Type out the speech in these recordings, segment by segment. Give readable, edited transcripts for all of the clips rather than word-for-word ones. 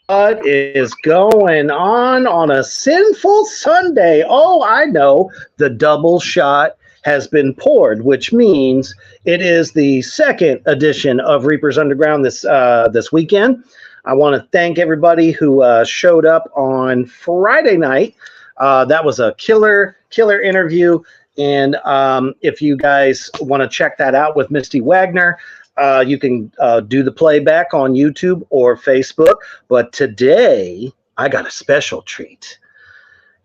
What is going on a sinful Sunday? Oh, I know. The double shot has been poured, which means it is the second edition of Reapers Underground this weekend. I want to thank everybody who showed up on Friday night. That was a killer interview. And if you guys want to check that out with Misty Wagner, you can do the playback on YouTube or Facebook. But today, I got a special treat.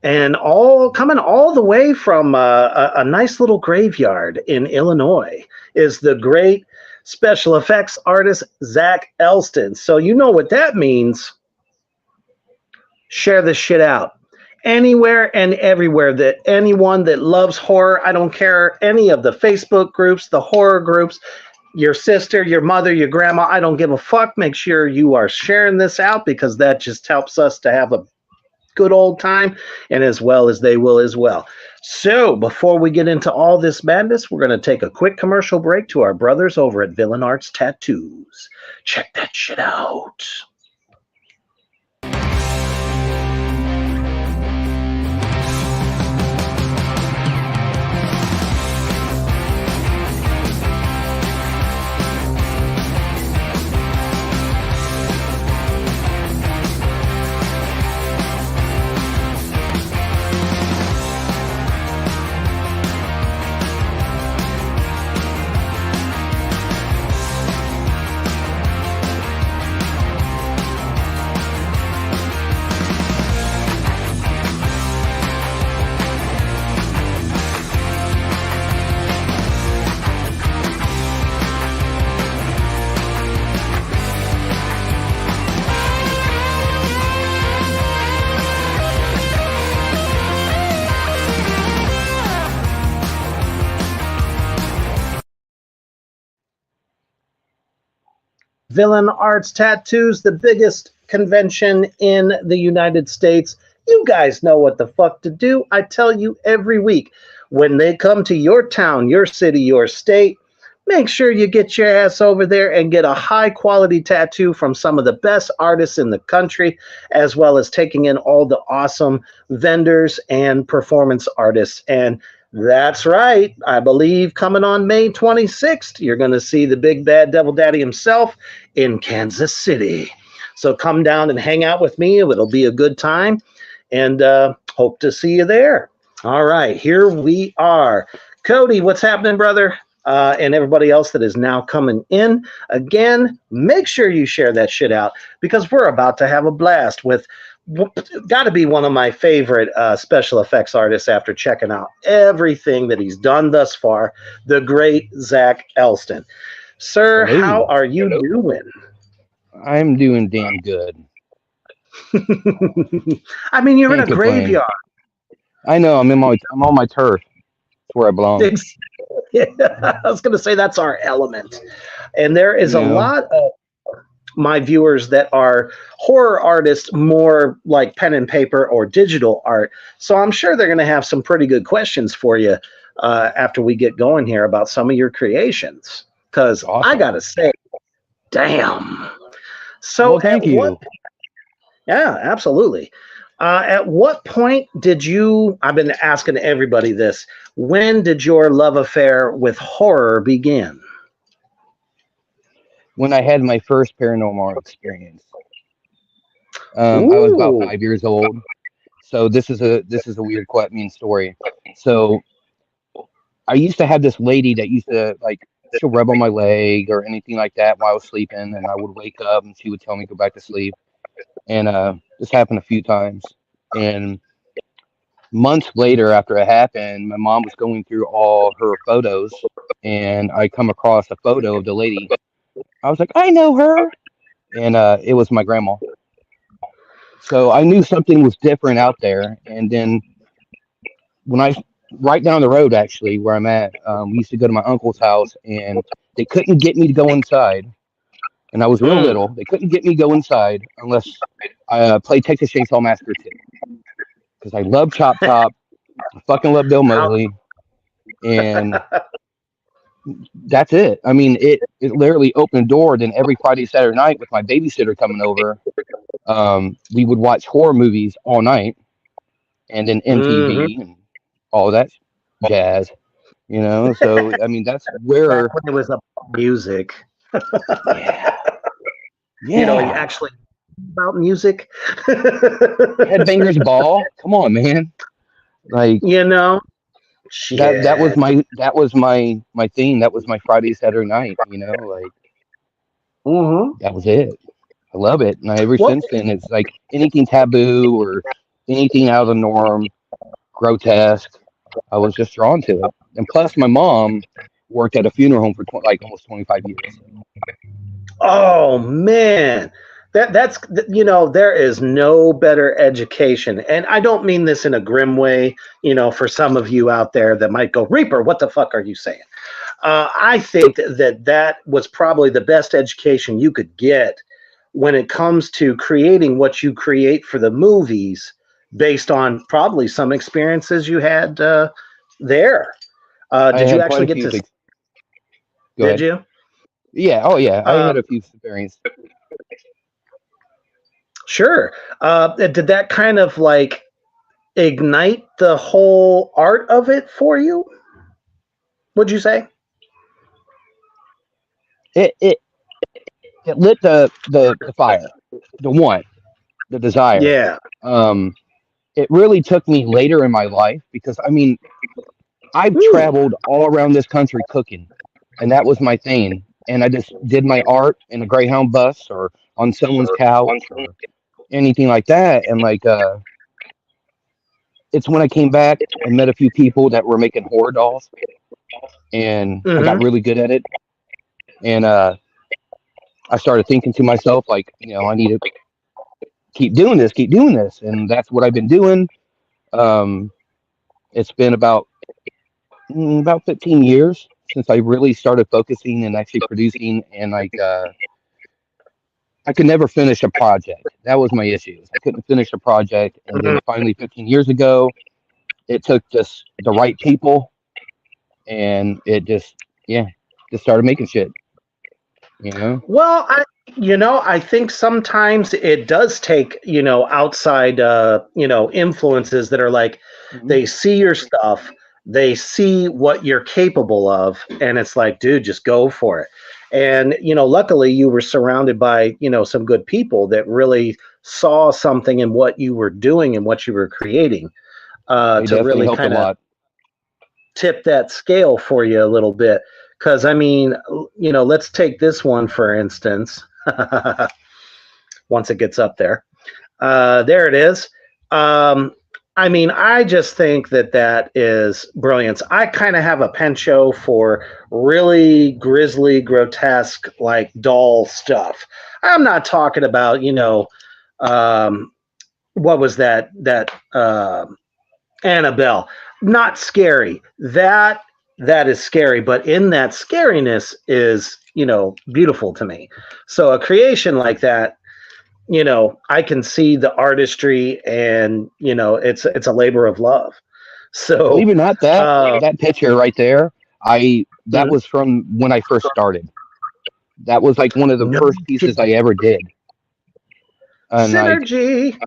And coming all the way from a nice little graveyard in Illinois is the great special effects artist, Zach Elston. So you know what that means. Share this shit out. Anywhere and everywhere that anyone that loves horror, I don't care any of the Facebook groups, the horror groups, your sister, your mother, your grandma, I don't give a fuck. Make sure you are sharing this out because that just helps us to have a good old time, and as well as they will as well. So before we get into all this madness, we're going to take a quick commercial break to our brothers over at Villain Arts Tattoos. Check that shit out. Villain Arts Tattoos, the biggest convention in the United States. You guys know what the fuck to do. I tell you every week, when they come to your town, your city, your state, make sure you get your ass over there and get a high quality tattoo from some of the best artists in the country, as well as taking in all the awesome vendors and performance artists. And that's right. I believe coming on May 26th, you're going to see the big bad devil daddy himself in Kansas City. So come down and hang out with me. It'll be a good time, and hope to see you there. All right, here we are. Cody, what's happening, brother? And everybody else that is now coming in. Again, make sure you share that shit out because we're about to have a blast with got to be one of my favorite special effects artists after checking out everything that he's done thus far, the great Zach Elston. Sir, hello. How are you doing? I'm doing damn good. I mean, you're in a graveyard. I know. I'm on my turf. That's where I belong. Yeah, I was going to say that's our element. And there is a lot of my viewers that are horror artists, more like pen and paper or digital art. So I'm sure they're going to have some pretty good questions for you after we get going here about some of your creations. Because awesome. I got to say, damn. So well, thank you. Yeah, absolutely. At what point did you, I've been asking everybody this, when did your love affair with horror begin? When I had my first paranormal experience. I was about 5 years old. So this is a weird, quite mean story. So I used to have this lady that used to like she'll rub on my leg or anything like that while I was sleeping, and I would wake up and she would tell me to go back to sleep. And this happened a few times. And months later, after it happened, my mom was going through all her photos, and I come across a photo of the lady. I was like, I know her, and it was my grandma. So I knew something was different out there. And then when I right down the road, actually, where I'm at, we used to go to my uncle's house, and they couldn't get me to go inside. And I was real Mm. little. They couldn't get me to go inside unless I played Texas Chainsaw Massacre 2 because I love Chop Top. I fucking love Bill How? Mosley, and that's it. I mean, it literally opened a door. Then every Friday, Saturday night, with my babysitter coming over, we would watch horror movies all night, and then Hmm. MTV and all that jazz. You know, so I mean, that's Back where, when it was about music, yeah, you yeah. actually about music. Headbangers Ball. Come on, man. Like you know, that shit. that was my thing. That was my Friday, Saturday night. You know, like Hmm. that was it. I love it. And ever What? since then, it's like anything taboo or anything out of the norm, grotesque. I was just drawn to it. And plus, my mom worked at a funeral home for like almost 25 years. Oh man, that's there is no better education, and I don't mean this in a grim way. For some of you out there that might go, Reaper, what the fuck are you saying? I think that was probably the best education you could get when it comes to creating what you create for the movies, based on probably some experiences you had there. I Did you had quite actually a get few. to? Go Did ahead. you? Yeah. Oh, yeah. I had Um, a few experiences. sure. Did that kind of like ignite the whole art of it for you? Would you say? It it it lit the fire, the want, the desire. Yeah. Um, it really took me later in my life because I mean I've Ooh. traveled all around this country cooking, and that was my thing. And I just did my art in a Greyhound bus or on someone's couch or anything like that. And like, it's when I came back and met a few people that were making horror dolls, and I got Hmm. really good at it. And I started thinking to myself, like, I need to keep doing this, and that's what I've been doing. Um, it's been about 15 years since I really started focusing and actually producing and like I could never finish a project. That was my issue. I couldn't finish a project, and then finally 15 years ago, it took just the right people, and it just yeah, just started making shit. You know, Well, I think sometimes it does take, outside, influences that are like, hmm they see your stuff, they see what you're capable of, and it's like, dude, just go for it. And, luckily you were surrounded by, some good people that really saw something in what you were doing and what you were creating, they to definitely really helped a kind of lot. tip that scale for you a little bit. Because, I mean, let's take this one for instance. Once it gets up there, there it is. Um, I mean, I just think that is brilliance. I kind of have a penchant for really grisly, grotesque, like doll stuff. I'm not talking about, um, what was that Annabelle. Not scary. That is scary, but in that scariness is, beautiful to me. So a creation like that, I can see the artistry, and it's a labor of love. Believe So it or not, that uh that picture right there, I that mhm. was from when I first started. That was like one of the No first pieces I ever did, and like synergy.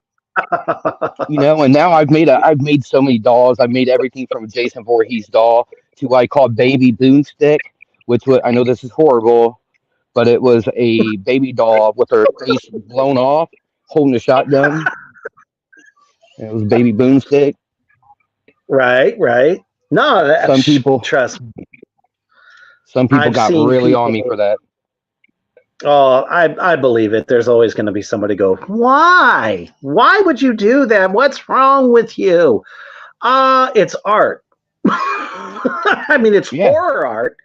and now I've made so many dolls. I've made everything from a Jason Voorhees doll to what I call Baby Boomstick, which was, I know this is horrible, but it was a baby doll with her face blown off, holding a shotgun. And it was Baby Boomstick. Right, right. No, Some people, trust me. some people I've got seen really on people. me for that. Oh, I believe it. There's always going to be somebody go, why? Why would you do that? What's wrong with you? It's art. I mean, it's Yeah, horror art.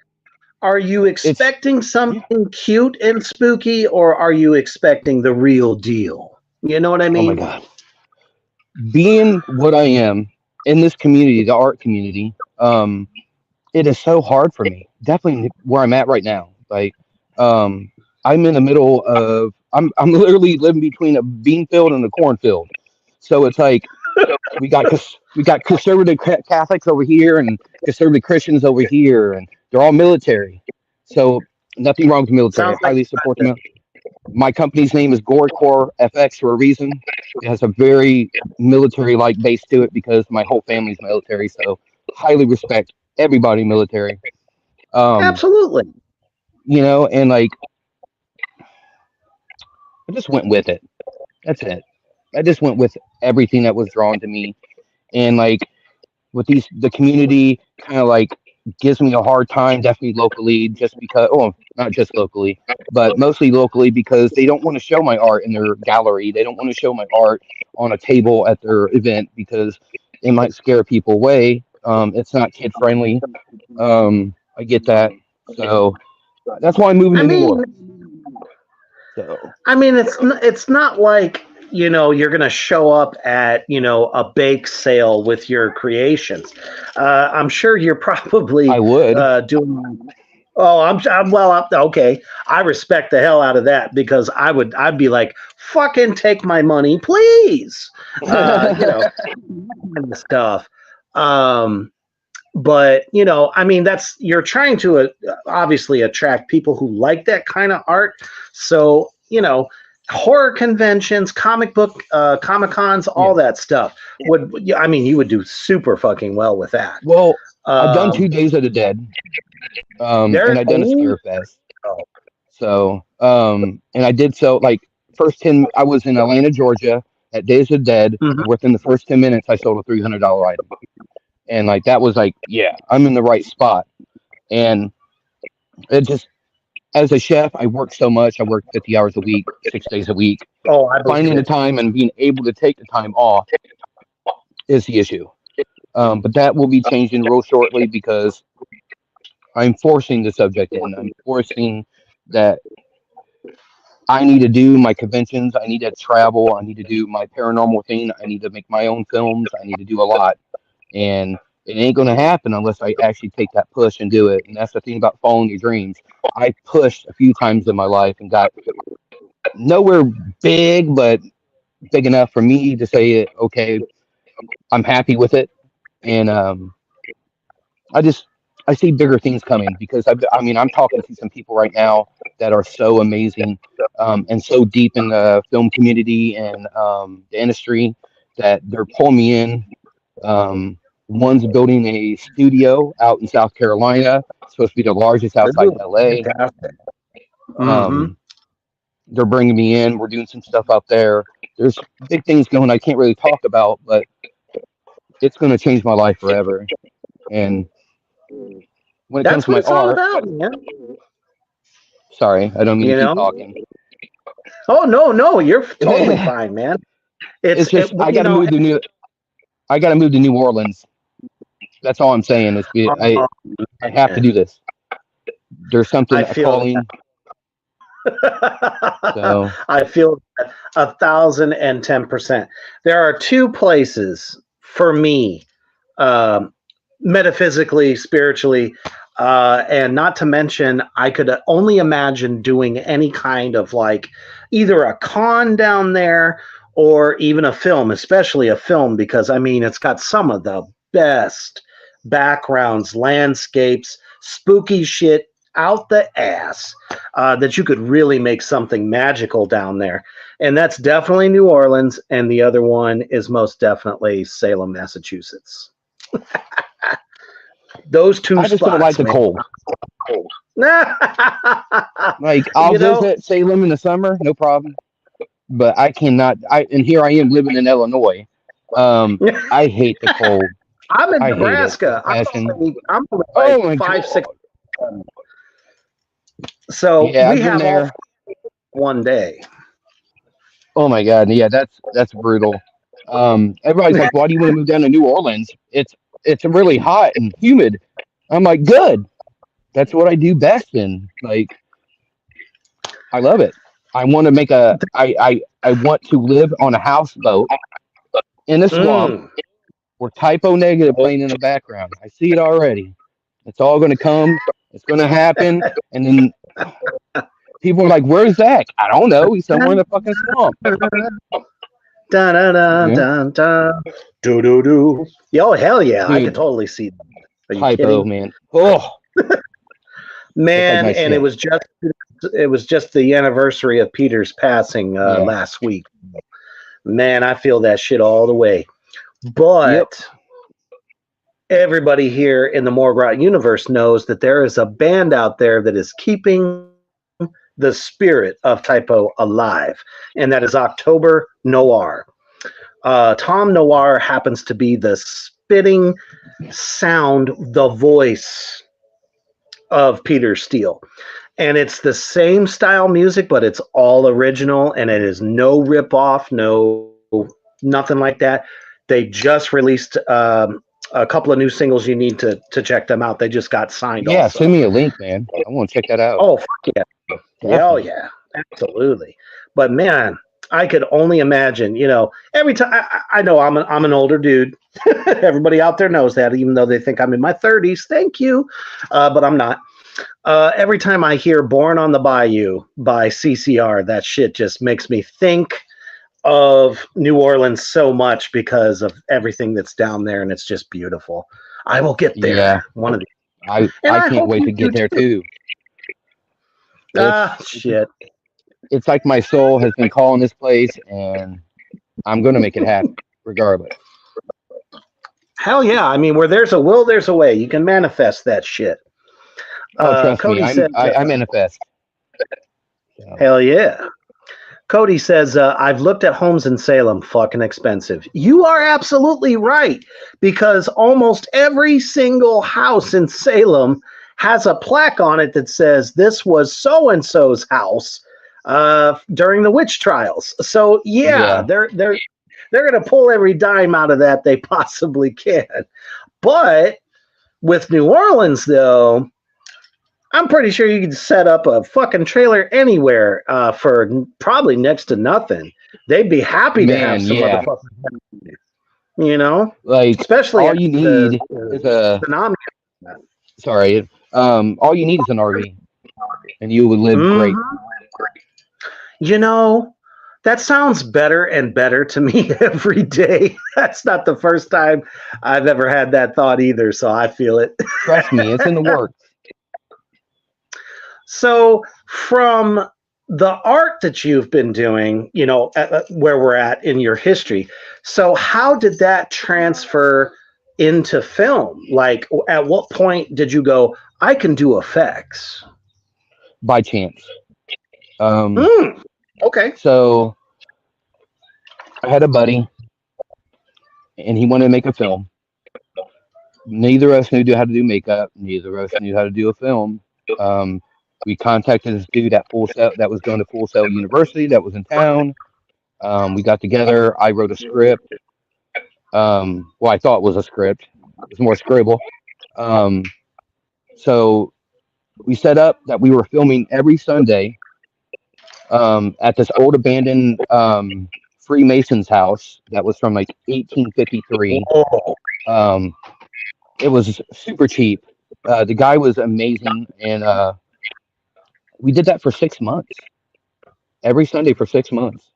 Are you it's expecting yeah. something cute and spooky, or are you expecting the real deal? You know what I Oh my mean? God, being what I am in this community, the art community, it is so hard for me. Definitely where I'm at right now. Like, I'm in the middle of. I'm literally living between a bean field and a cornfield. So it's like we got conservative Catholics over here and conservative Christians over here, and they're all military. So nothing wrong with the military. Sounds I like highly support them. My company's name is Core FX for a reason. It has a very military-like base to it because my whole family's military. So highly respect everybody military. Um, absolutely. and like I just went with it. That's it. I just went with everything that was drawn to me, and like with the community kind of like gives me a hard time, definitely locally, just because, oh, not just locally, but mostly locally because they don't want to show my art in their gallery. They don't want to show my art on a table at their event because it might scare people away. It's not kid friendly. I get that. So that's why I'm moving I to New mean, Orleans. So it's not like you're gonna show up at a bake sale with your creations. I'm sure you're probably I would. doing. Oh, I'm well up. Okay, I respect the hell out of that because I'd be like, fucking take my money, please. Kind of stuff. Um, but I mean, that's you're trying to obviously attract people who like that kind of art. So horror conventions, comic book, comic cons, Yeah. all that stuff would. I mean, you would do super fucking well with that. Well, I've done Um, 2 Days of the Dead, and there. I've done a Oh, Scare Fest. So, and I did so like first 10, I was in Atlanta, Georgia at Days of Dead, mhm. and within the first 10 minutes, I sold a $300 item. And like that was like, yeah, I'm in the right spot. And it just, as a chef, I work so much. I work 50 hours a week, 6 days a week. Oh, I believe Finding the it. time and being able to take the time off is the issue. But that will be changing real shortly because I'm forcing the subject in. I'm forcing that I need to do my conventions. I need to travel. I need to do my paranormal thing. I need to make my own films. I need to do a lot. And it ain't going to happen unless I actually take that push and do it. And that's the thing about following your dreams. I pushed a few times in my life and got nowhere big, but big enough for me to say, okay, I'm happy with it. And I just I see bigger things coming because I mean I'm talking to some people right now that are so amazing and so deep in the film community and the industry that they're pulling me in. One's building a studio out in South Carolina. It's supposed to be the largest outside Ooh, LA. fantastic. Mm-hmm. Um, they're bringing me in. We're doing some stuff out there. There's big things going I can't really talk about, but it's going to change my life forever. And when it comes That's to what my it's all art, about, man. sorry, I don't mean to You keep know? talking. Oh no, you're totally fine, man. It's just I got to move to New Orleans. That's all I'm saying. Oh, I have to man. do this. There's something I a feel calling. So I feel that 1,010%. There are two places for me, um, metaphysically, spiritually, and not to mention, I could only imagine doing any kind of like either a con down there or even a film, especially a film, because I mean, it's got some of the best backgrounds, landscapes, spooky shit out the ass that you could really make something magical down there. And that's definitely New Orleans. And the other one is most definitely Salem, Massachusetts. Those two I just don't like spots, the man. cold. Like I'll you know, visit Salem in the summer, no problem. But I cannot. And here I am living in Illinois. I hate the cold. I'm in I hate it with a Nebraska. passion. I'm only Oh like my five, god. 6. So Yeah, we I've been have all there. one day. Oh my god. Yeah, that's brutal. Everybody's like, why do you want to move down to New Orleans? It's really hot and humid. I'm like, good. That's what I do best in. Like, I love it. I want to make a. I want to live on a houseboat in a swamp Mm. with typo negative playing in the background. I see it already. It's all going to come. It's going to happen. And then people are like, "Where's Zach?" I don't know. He's somewhere in the fucking swamp. Dun, dun, dun, Yeah, dun, dun. Do, do, do. Oh, hell yeah. I could dude. totally see that. Are you Typo, kidding? man. Oh, that's like Man, my and shit. it was just the anniversary of Peter's passing Yeah. last week. Man, I feel that shit all the way. Yep. But everybody here in the Morgrot universe knows that there is a band out there that is keeping the spirit of Typo alive, and that is October Noir. Tom Noir happens to be the spitting sound, the voice of Peter Steele. And it's the same style music, but it's all original, and it is no rip off, no nothing like that. They just released a couple of new singles. You need to check them out. They just got signed Yeah. also. Send me a link, man. I want to check that out. Oh, fuck yeah. Hell Definitely. yeah. Absolutely. But man, I could only imagine, every time I know I'm an older dude. Everybody out there knows that, even though they think I'm in my 30s. Thank you. But I'm not. Every time I hear Born on the Bayou by CCR, that shit just makes me think of New Orleans so much because of everything that's down there, and it's just beautiful. I will get there Yeah. one of these, and I I can't hope wait you to do get there too. too. Ah, It's shit. it's like my soul has been calling this place, and I'm gonna make it happen regardless. Hell yeah. I mean, where there's a will, there's a way. You can manifest that shit. Oh, trust me, Cody says, I manifest. So, hell yeah. Cody says, I've looked at homes in Salem, fucking expensive. You are absolutely right, because almost every single house in Salem has a plaque on it that says this was so and so's house during the witch trials. So yeah, yeah, they're going to pull every dime out of that they possibly can. But with New Orleans, though, I'm pretty sure you could set up a fucking trailer anywhere for probably next to nothing. They'd be happy to have man, some yeah. motherfuckers, you know, Like especially all after you the need is a tsunami. sorry. All you need is an RV, and you would live great. Mm-hmm. You know, that sounds better and better to me every day. That's not the first time I've ever had that thought either, so I feel it. Trust me, it's in the works. So, from the art that you've been doing, where we're at in your history, so how did that transfer into film? Like, at what point did you go, I can do effects? By chance. Okay. So I had a buddy, and he wanted to make a film. Neither of us knew how to do makeup. Neither of us knew how to do a film. Um, we contacted this dude at Full Sail that was going to Full Sail University that was in town. We got together. I wrote a script. Well, I thought it was a script. It was more scribble. So we set up that we were filming every Sunday at this old abandoned Freemasons house that was from like 1853. Um, it was super cheap. The guy was amazing, and we did that for 6 months, every Sunday for 6 months,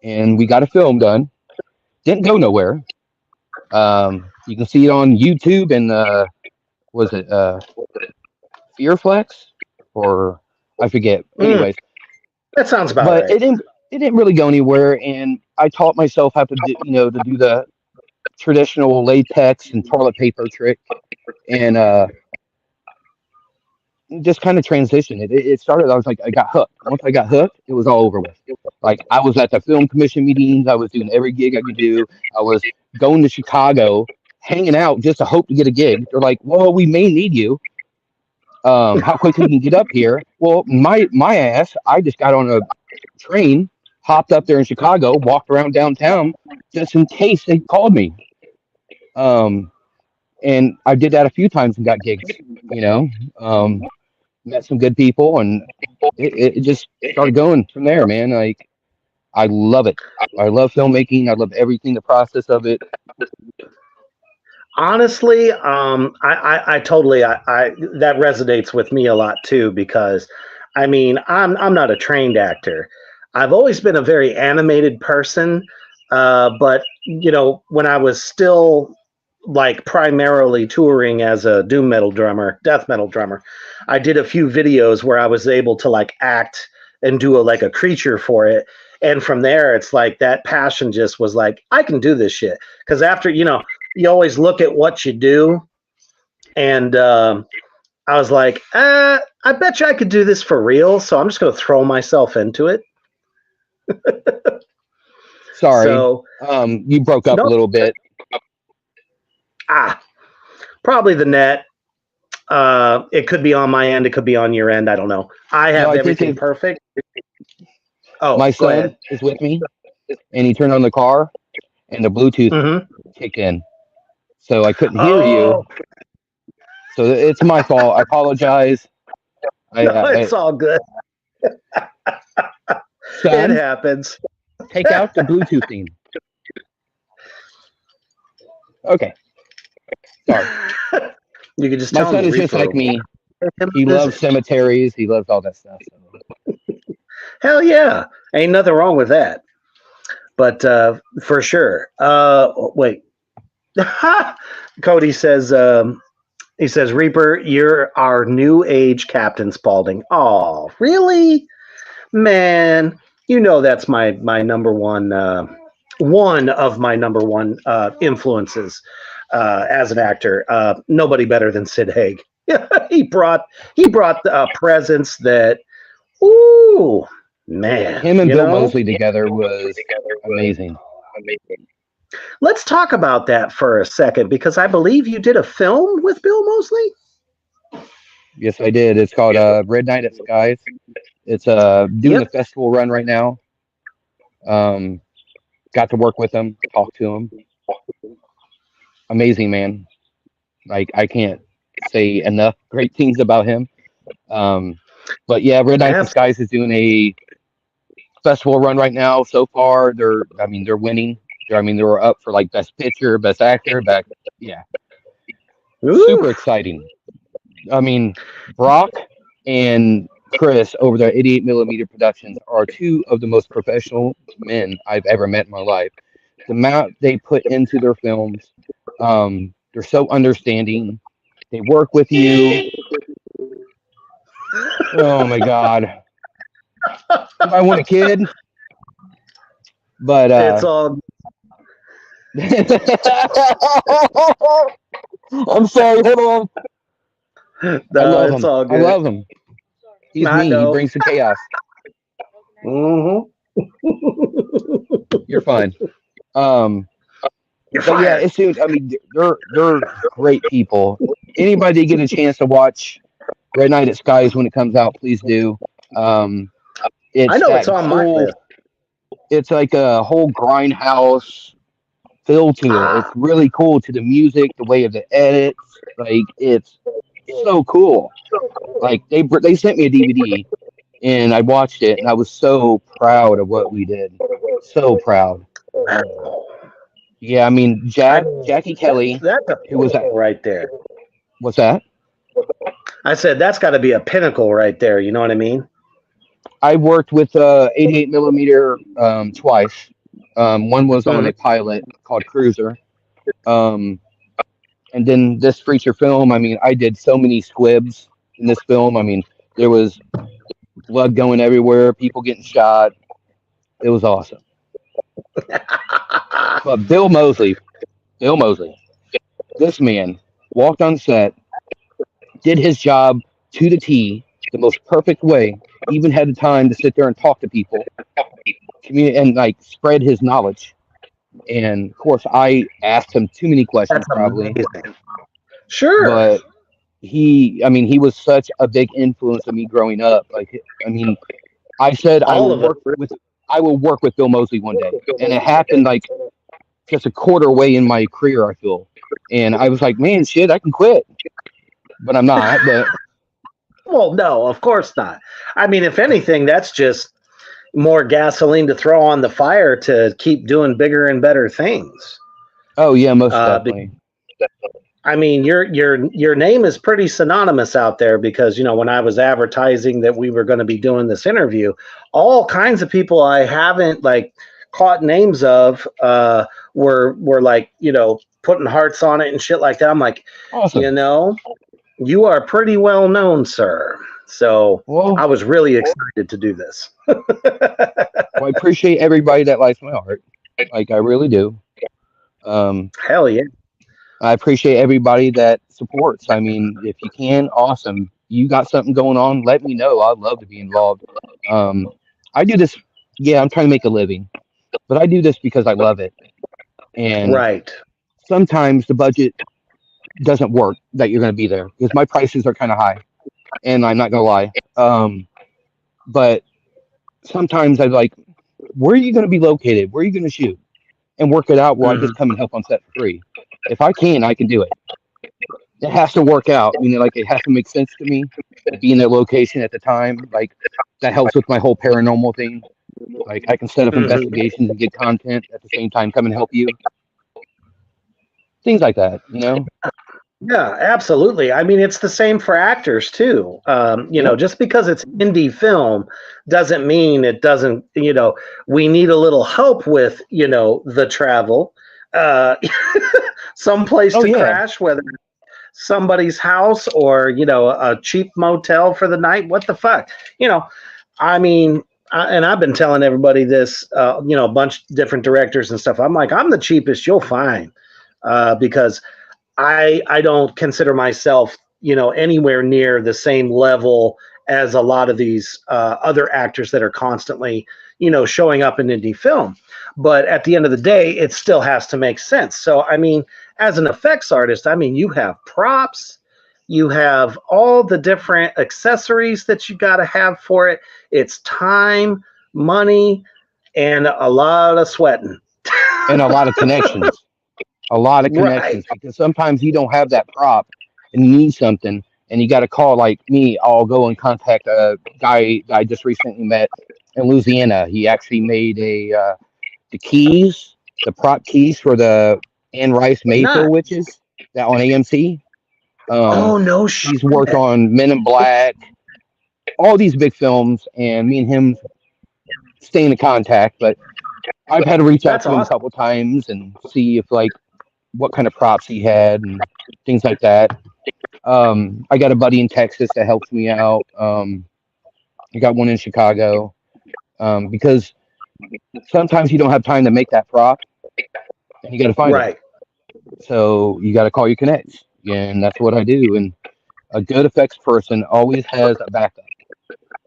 and we got a film done. Didn't go nowhere. You can see it on YouTube and was it Fearflex or I forget. Anyways, That sounds about but right. it didn't really go anywhere, and I taught myself how to do to do the traditional latex and toilet paper trick, and just kind of transitioned. It started. I was like, I got hooked. Once I got hooked, it was all over with. Like I was at the film commission meetings. I was doing every gig I could do. I was going to Chicago hanging out just to hope to get a gig. They're like, well, we may need you. How quickly you can get up here? Well, my ass, I just got on a train, hopped up there in Chicago, walked around downtown just in case they called me. And I did that a few times and got gigs, you know. Met some good people, and it just started going from there, man. Like, I love it. I love filmmaking. I love everything, the process of it. Honestly, I totally, that resonates with me a lot too, because I mean, I'm not a trained actor. I've always been a very animated person, but you know, when I was still like primarily touring as a doom metal drummer, death metal drummer, I did a few videos where I was able to like act and do like a creature for it. And from there, it's like that passion just was like, I can do this shit. Because after, you know, you always look at what you do. And I was like, I bet you I could do this for real. So I'm just going to throw myself into it. Sorry. So, you broke up a little bit. Probably the net. It could be on my end. It could be on your end. I don't know. I have everything perfect. Oh, my son is with me, and he turned on the car, and the Bluetooth kicked in, so I couldn't hear you. So it's my fault. I apologize. It's all good. Son, it happens. Take out the Bluetooth thing. Okay. Sorry. You can just my tell son him is just like me. He loves cemeteries. He loves all that stuff. So. Hell yeah. Ain't nothing wrong with that. But for sure. Wait. Cody says, he says, Reaper, you're our new age Captain Spaulding. Oh, really? Man, you know that's my number one, one of my number one influences as an actor. Nobody better than Sid Haig. he brought a presence that, ooh, man. Him and Bill Moseley together was amazing. Let's talk about that for a second, because I believe you did a film with Bill Moseley. Yes, I did. It's called Red Night at Skies. It's doing a festival run right now. Got to work with him, talk to him. Amazing man. Like, I can't say enough great things about him. But yeah, Red Night at the Skies is doing a festival run right now. So far, they're winning. They're up for like best picture, best actor, yeah. Ooh. Super exciting. I mean, Brock and Chris over there at 88mm Productions are two of the most professional men I've ever met in my life. The amount they put into their films, they're so understanding. They work with you. Oh my God. I want a kid. But it's all I'm sorry, hold on. No, it's all good. I love him. He's me. He brings the chaos. You're fine. You're fine. Yeah, it's. I mean, they're great people. Anybody get a chance to watch Red Night at Skies when it comes out, please do. I know it's on my list. It's like a whole grindhouse feel to it. It's really cool, to the music, the way of the edits. Like, it's so cool. Like, they sent me a DVD and I watched it and I was so proud of what we did. So proud. Yeah, I mean, Jackie Kelly, that's a who was right there. What's that? I said that's got to be a pinnacle right there. You know what I mean? I worked with 88mm twice. One was on a pilot called Cruiser. And then this feature film, I mean, I did so many squibs in this film. I mean, there was blood going everywhere, people getting shot. It was awesome. But Bill Moseley, this man walked on set, did his job to the T, the most perfect way, even had the time to sit there and talk to people, and like spread his knowledge. And of course, I asked him too many questions, That's probably, amazing. Sure. but he was such a big influence on me growing up. Like, I mean, I said All of us. I will work with Bill Moseley one day, and it happened like just a quarter way in my career, I feel. And I was like, man, shit, I can quit, but I'm not. But Well, no, of course not. I mean, if anything, that's just more gasoline to throw on the fire to keep doing bigger and better things. oh yeah, most Uh, definitely. I mean, your name is pretty synonymous out there because when I was advertising that we were going to be doing this interview, all kinds of people I haven't like caught names of were like putting hearts on it and shit like that. I'm like, Awesome. you are pretty well known, sir. So Well, I was really excited to do this. I appreciate everybody that likes my art. Like I really do. Um, Hell yeah. I appreciate everybody that supports. I mean, if you can, awesome. You got something going on, let me know. I'd love to be involved. Um, I do this. Yeah, I'm trying to make a living, but I do this because I love it. And Right. sometimes the budget doesn't work that you're going to be there because my prices are kind of high, and I'm not going to lie. But sometimes I'm like, where are you going to be located? Where are you going to shoot? And work it out where I Mhm. just come and help on set for free. If I can, I can do it. It has to work out. Like it has to make sense to me to be in that location at the time. Like that helps with my whole paranormal thing. Like I can set up Mhm. investigations and get content at the same time, come and help you. Things like that. Yeah, absolutely. I mean, it's the same for actors too. Yep. Just because it's indie film doesn't mean it doesn't, we need a little help with, the travel, uh, someplace Oh to yeah. crash, whether it's somebody's house or, a cheap motel for the night. What the fuck? I mean, and I've been telling everybody this, a bunch of different directors and stuff. I'm like, I'm the cheapest you'll find because I don't consider myself, anywhere near the same level as a lot of these other actors that are constantly, showing up in indie film. But at the end of the day, it still has to make sense. So, I mean, as an effects artist, I mean, you have props, you have all the different accessories that you got to have for it. It's time, money, and a lot of sweating. And a lot of connections. A lot of Right. connections because sometimes you don't have that prop and you need something and you got to call like me. I'll go and contact a guy that I just recently met in Louisiana. He actually made the keys, the prop keys for the Anne Rice Not. Mayfield witches that on AMC. Oh, no He's worked shit. on Men in Black, all these big films, and me and him stay in contact. But I've had to reach out That's to him a awesome. couple times and see if like what kind of props he had and things like that. I got a buddy in Texas that helps me out. I got one in Chicago because sometimes you don't have time to make that prop and you got to find it. Right. So you got to call your connects. And that's what I do. And a good effects person always has a backup.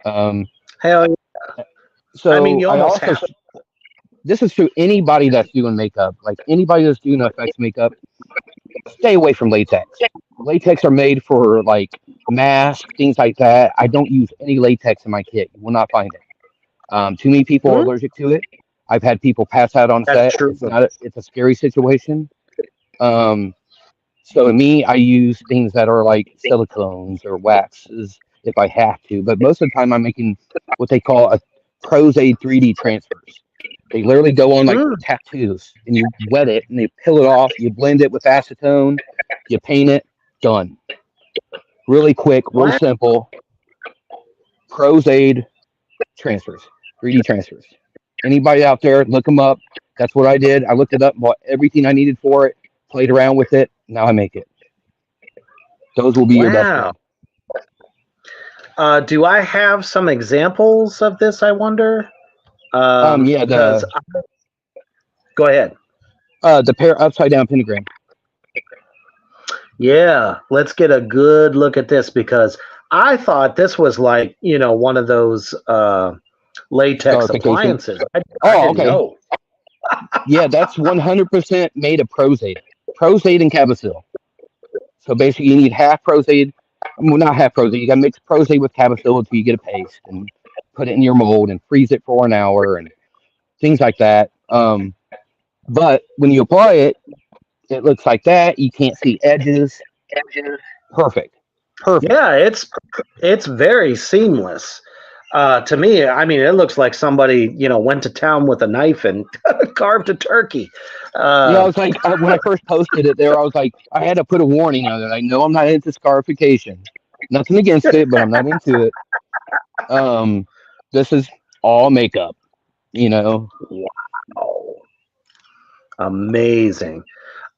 Um, Hell yeah. I mean, so you I almost also, have. this is to anybody that's doing makeup, like anybody that's doing effects makeup, stay away from latex. Latex are made for like masks, things like that. I don't use any latex in my kit. You will not find it. Too many people are Hmm? allergic to it. I've had people pass out on That's set. true. It's not. It's a scary situation. Um, so in me, I use things that are like silicones or waxes if I have to. But most of the time, I'm making what they call a Pros Aid 3D transfers. They literally go on like Hmm. tattoos, and you wet it, and they peel it off. You blend it with acetone, you paint it, done. Really quick, real Wow. simple. Pros Aid transfers, 3D transfers. Anybody out there, look them up. That's what I did. I looked it up, bought everything I needed for it, played around with it. Now I make it. Those will be your best Wow. friend. Do I have some examples of this? I wonder. Yeah, Because go ahead. the pair upside down pentagram. Yeah, let's get a good look at this because I thought this was like one of those latex Scarification. appliances. I Oh, didn't okay. know. Yeah, that's 100% made of prosade and Cavasil. So basically, you need half prosade, well, not half prosade. You got to mix prosade with Cavasil until you get a paste, and put it in your mold and freeze it for an hour and things like that. But when you apply it, it looks like that. You can't see edges. Perfect. Perfect. Yeah, it's very seamless. To me, I mean, it looks like somebody went to town with a knife and carved a turkey. Yeah, I Uh, was like, when I first posted it there, I was like, I had to put a warning on it. I know I'm not into scarification. Nothing against it, but I'm not into it. Um, this is all makeup, you know. wow, amazing.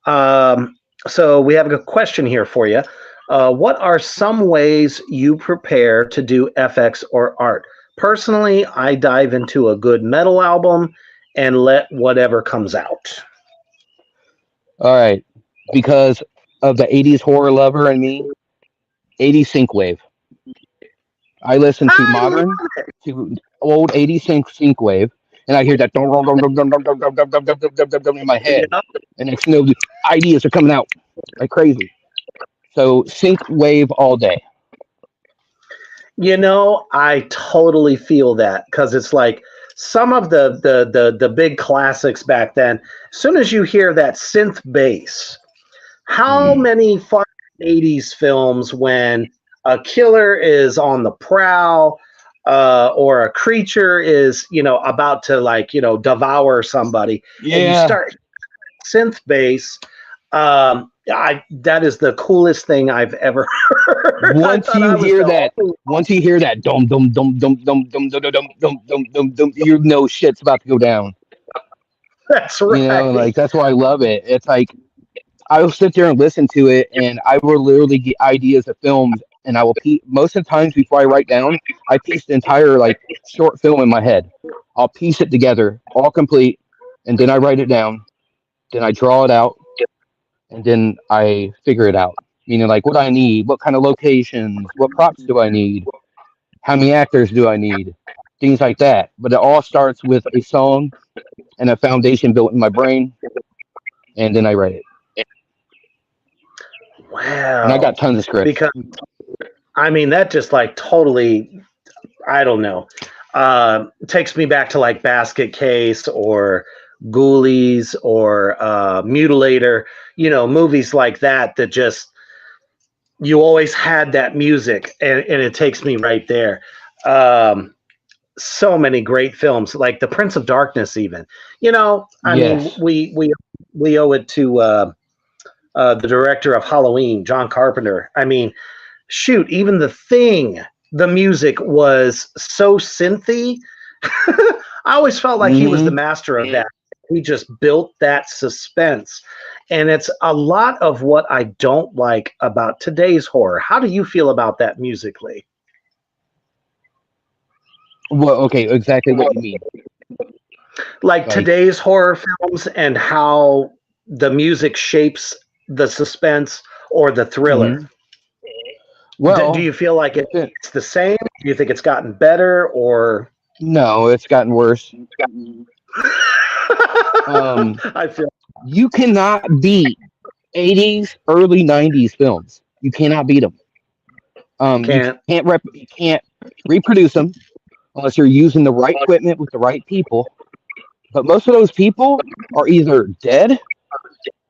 Um, so we have a question here for you. What are some ways you prepare to do FX or art? Personally, I dive into a good metal album and let whatever comes out. All right, because of the '80s horror lover and me, '80s synthwave. I listen to I love modern, to old '80s synthwave, and I hear that dum, dum, dum, dum, dum, dum, dum, dum, dum, dum, dum, dum, dum, dum in my head, it. and next thing you know, the ideas are coming out like crazy. So synthwave all day. I totally feel that because it's like some of the big classics back then. As soon as you hear that synth bass, how Mm. many fun 80s films when a killer is on the prowl or a creature is about to devour somebody and you Yeah. start synth bass. I That is the coolest thing I've ever heard. I Once thought you I was hear the that, only. once you hear that dum dum dum dum dum dum dum dum dum dum dum dum, you know shit's about to go down. That's You know, right. like that's why I love it. It's like I will sit there and listen to it, and I will literally get ideas of films, and I will most of the times before I write down, I piece the entire like short film in my head. I'll piece it together, all complete, and then I write it down. Then I draw it out, and then I figure it out. Meaning, like what I need, what kind of locations, what props do I need, how many actors do I need, things like that. But it all starts with a song and a foundation built in my brain, and then I write it. And I got Wow. tons of scripts. Because I mean that just like totally, I don't know. Takes me back to like Basket Case or Ghoulies or Mutilator, movies like that that just you always had that music and it takes me right there. Um, so many great films, like The Prince of Darkness, even. I mean, Yes. we owe it to the director of Halloween, John Carpenter. I mean, shoot, even The Thing, the music was so synthy. I always felt like he was the Hmm. master of that. He just built that suspense. And it's a lot of what I don't like about today's horror. How do you feel about that musically? Well, okay, exactly what you mean. Like Like, today's horror films and how the music shapes the suspense or the thriller. hmm Do well, you feel like depend- it's the same? Do you think it's gotten better or no, it's gotten worse. Um, I feel you cannot beat '80s, early '90s films. You cannot beat them. You can't. you can't reproduce them unless you're using the right equipment with the right people. But most of those people are either dead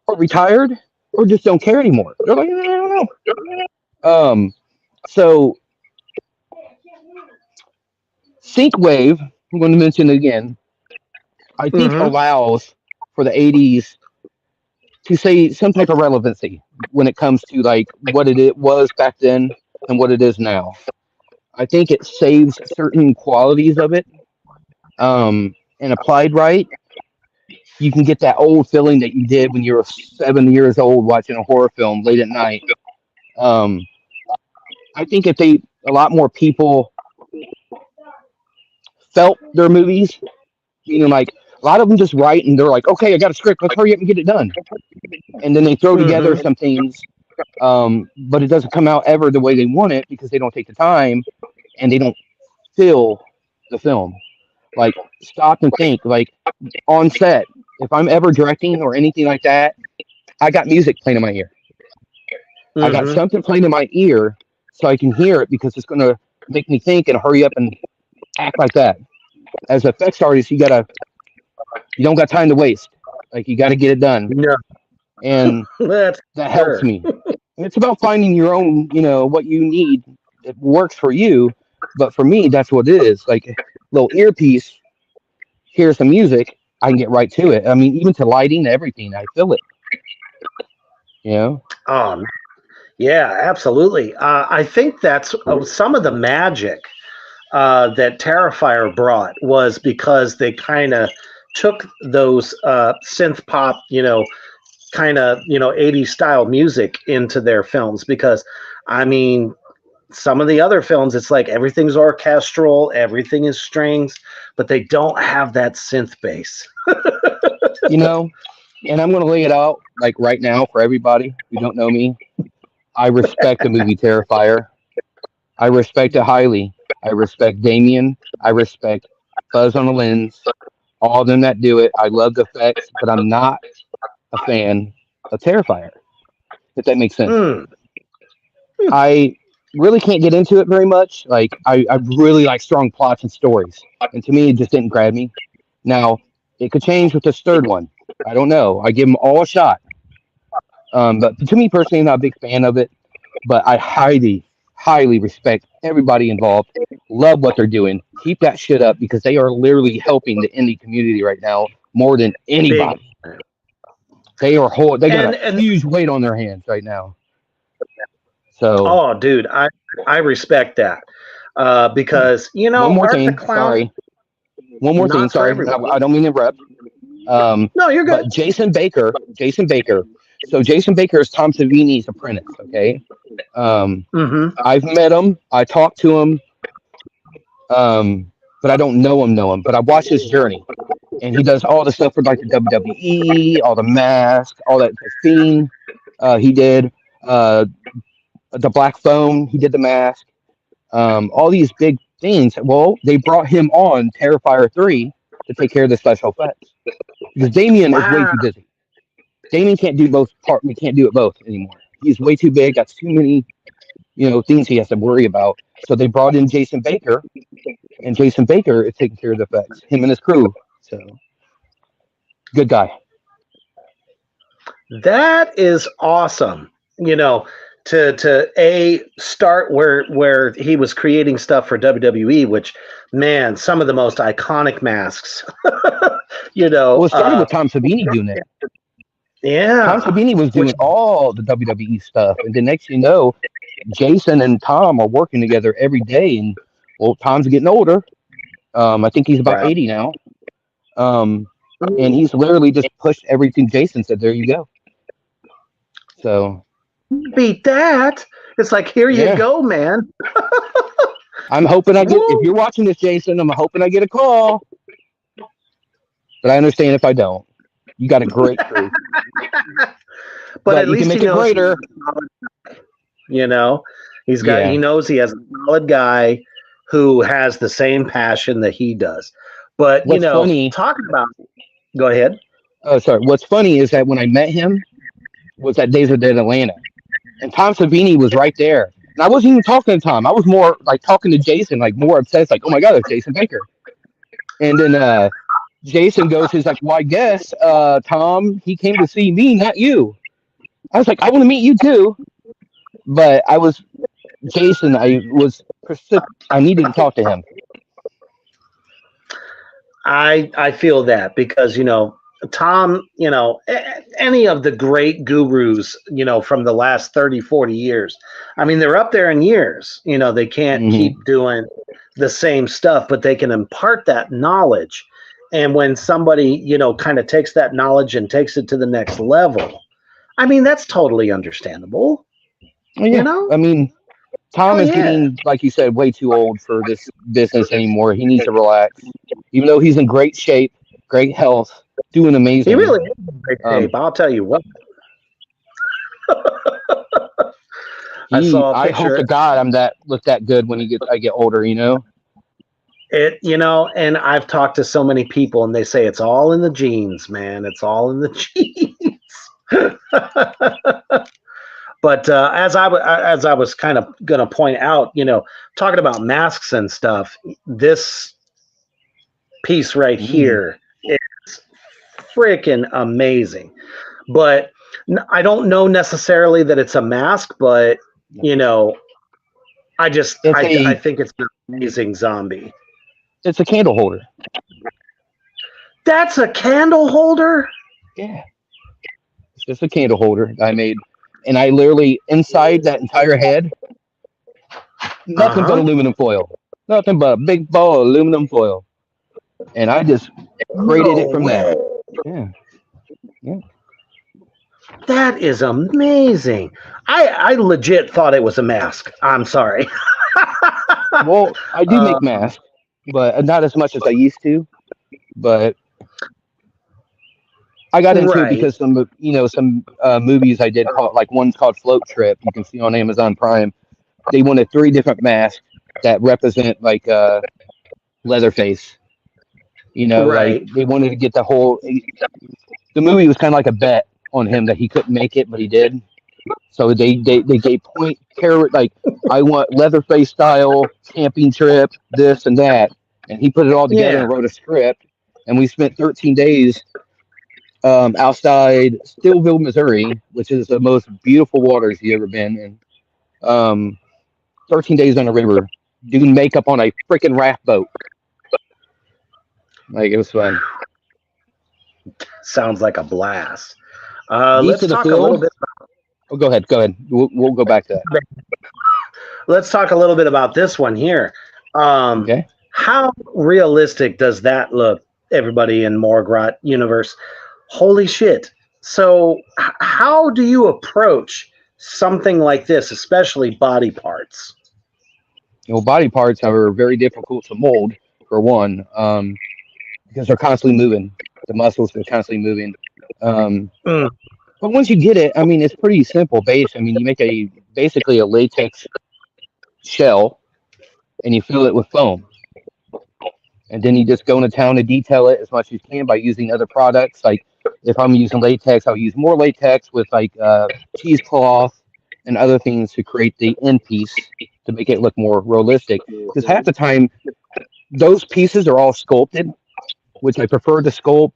or retired or just don't care anymore. They're like, I don't know. So Synthwave, I'm going to mention it again, I think Hmm. allows for the '80s to say some type of relevancy when it comes to like what it was back then and what it is now. I think it saves certain qualities of it, and applied right. You can get that old feeling that you did when you were 7 years old watching a horror film late at night. Um, I think if they a lot more people felt their movies, meaning like a lot of them just write and they're like, okay, I got a script, let's hurry up and get it done, and then they throw together Hmm. some things, but it doesn't come out ever the way they want it because they don't take the time and they don't feel the film. Like stop and think. Like on set, if I'm ever directing or anything like that, I got music playing in my ear. I got Mm-hmm. something playing in my ear so I can hear it because it's gonna make me think and hurry up and act like that. As an effects artist, you don't got time to waste. Like you got to get it done, No, and that's that helps sure. me. And it's about finding your own, what you need. It works for you, but for me, that's what it is. Like a little earpiece, hear some music, I can get right to it. I mean, even to lighting, everything, I feel it. You know? Um, yeah, absolutely. I think that's some of the magic that Terrifier brought was because they kind of took those synth pop, kind of 80s style music into their films. Because I mean, some of the other films, it's like everything's orchestral, everything is strings, but they don't have that synth bass. You know, and I'm gonna lay it out like right now for everybody who don't know me. I respect the movie Terrifier. I respect it highly. I respect Damien. I respect Buzz on the Lens. All of them that do it. I love the effects, but I'm not a fan of Terrifier. If that makes sense. Mm. I really can't get into it very much. Like I really like strong plots and stories, and to me, it just didn't grab me. Now it could change with this third one. I don't know. I give them all a shot. But to me personally, I'm not a big fan of it. But I highly, highly respect everybody involved. Love what they're doing. Keep that shit up because they are literally helping the indie community right now more than Big. anybody. They got a And huge weight on their hands right now. So oh, dude, I respect that because one more Art the thing. Clown, Sorry. One more thing. not for Sorry. everybody. I don't mean to interrupt. No, you're good. But Jason Baker. Jason Baker. So Jason Baker is Tom Savini's apprentice. Okay. Mm-hmm. I've met him. I talked to him. But I don't know him. But I watched his journey, and he does all the stuff for like the WWE, all the masks, all that. The Fiend, he did uh, the Black Phone. He did the mask. All these big things. Well, they brought him on Terrifier 3 to take care of the special effects because Damien is way Wow. too busy. Damien can't do both part. We can't do it both anymore. He's way too big. Got too many, things he has to worry about. So they brought in Jason Baker, and Jason Baker is taking care of the effects. Him and his crew. So good guy. That is awesome. To a start where he was creating stuff for WWE, which man, some of the most iconic masks. you Well, know, it started uh, with Tom Savini doing it. Tom yeah, Savini was which doing all the WWE stuff, and the next you know, Jason and Tom are working together every day. And well, Tom's getting older. I think he's about right. 80 now. Um, and he's literally just pushed everything Jason said. There you go. So Beat that. It's like here you yeah, go, man. I'm hoping I get. If Woo! you're watching this, Jason, I'm hoping I get a call. But I understand if I don't. You got a great crew, But but at you can least he make it knows greater. you know he Yeah. knows he has a solid guy who has the same passion that he does. But What's funny? talking about go ahead. Oh, sorry. What's funny is that when I met him was that Days of Dead Atlanta, and Tom Savini was right there. And I wasn't even talking to Tom. I was more like talking to Jason, like more obsessed, like, oh my God, it's Jason Baker. And then Jason goes, he's like, well, I guess, Tom, he came to see me, not you. I was like, I want to meet you too. But Jason, I needed to talk to him. I feel that because Tom, any of the great gurus, from the last 30, 40 years. I mean, they're up there in years. They can't Hmm. keep doing the same stuff, but they can impart that knowledge. And when somebody, kind of takes that knowledge and takes it to the next level, I mean, that's totally understandable. Well, You yeah. know? I mean, Tom Hell is yeah. getting, like you said, way too old for this business anymore. He needs to relax. Even though he's in great shape, great health, doing He amazing. really is in great shape. Um, I'll tell you what. I saw a I hope picture. to God I'm that look that good when I get older. And I've talked to so many people, and they say it's all in the genes, man. It's all in the genes. But as I was kind of going to point out, talking about masks and stuff, this piece right here is freaking amazing. But I don't know necessarily that it's a mask, but I think it's an amazing zombie. It's a candle holder. That's a candle holder? Yeah. It's just a candle holder I made. And I literally, inside that entire head, nothing but aluminum foil. Nothing but a big ball of aluminum foil. And I just created it from that. Yeah. Yeah. That is amazing. I legit thought it was a mask. I'm sorry. Well, I do make masks, but not as much as I used to. But I got into it because some movies I did, one's called Float Trip. You can see on Amazon Prime. They wanted 3 different masks that represent Leatherface. Like they wanted to get the whole. The movie was kind of like a bet on him that he couldn't make it, but he did. So they gave point care, like, I want Leatherface style camping trip, this and that, and he put it all together and wrote a script. And we spent 13 days outside Stillville, Missouri, which is the most beautiful waters you ever been in. 13 days on a river, doing makeup on a freaking raft boat. Like, it was fun. Sounds like a blast. Let's talk a little bit. Oh, go ahead. We'll go back to that. Let's talk a little bit about this one here. Okay. How realistic does that look, everybody in Morgrot universe? Holy shit. So how do you approach something like this, especially body parts? Body parts are very difficult to mold, for one, because they're constantly moving. The muscles are constantly moving. But once you get it, I mean, it's pretty simple base. I mean, you make basically a latex shell, and you fill it with foam. And then you just go into town to detail it as much as you can by using other products. Like, if I'm using latex, I'll use more latex with cheesecloth and other things to create the end piece to make it look more realistic. Because half the time, those pieces are all sculpted, which I prefer to sculpt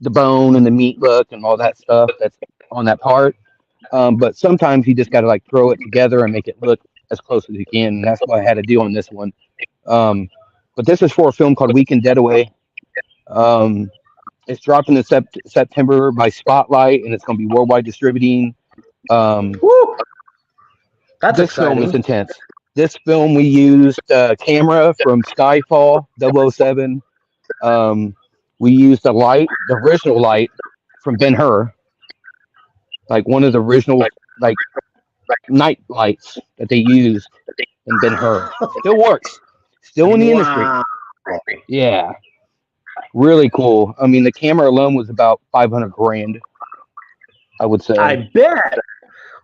the bone and the meat look and all that stuff that's on that part. But sometimes you just got to throw it together and make it look as close as you can. And that's what I had to do on this one. But this is for a film called Weekend Getaway. It's dropping in September by Spotlight, and it's going to be worldwide distributing. That's this exciting. film is intense. This film, we used camera from Skyfall 007. We used the original light from Ben-Hur, like one of the original night lights that they used in Ben-Hur. Still works. Still in the industry. Yeah. Really cool. I mean, the camera alone was about $500,000, I would say. I bet.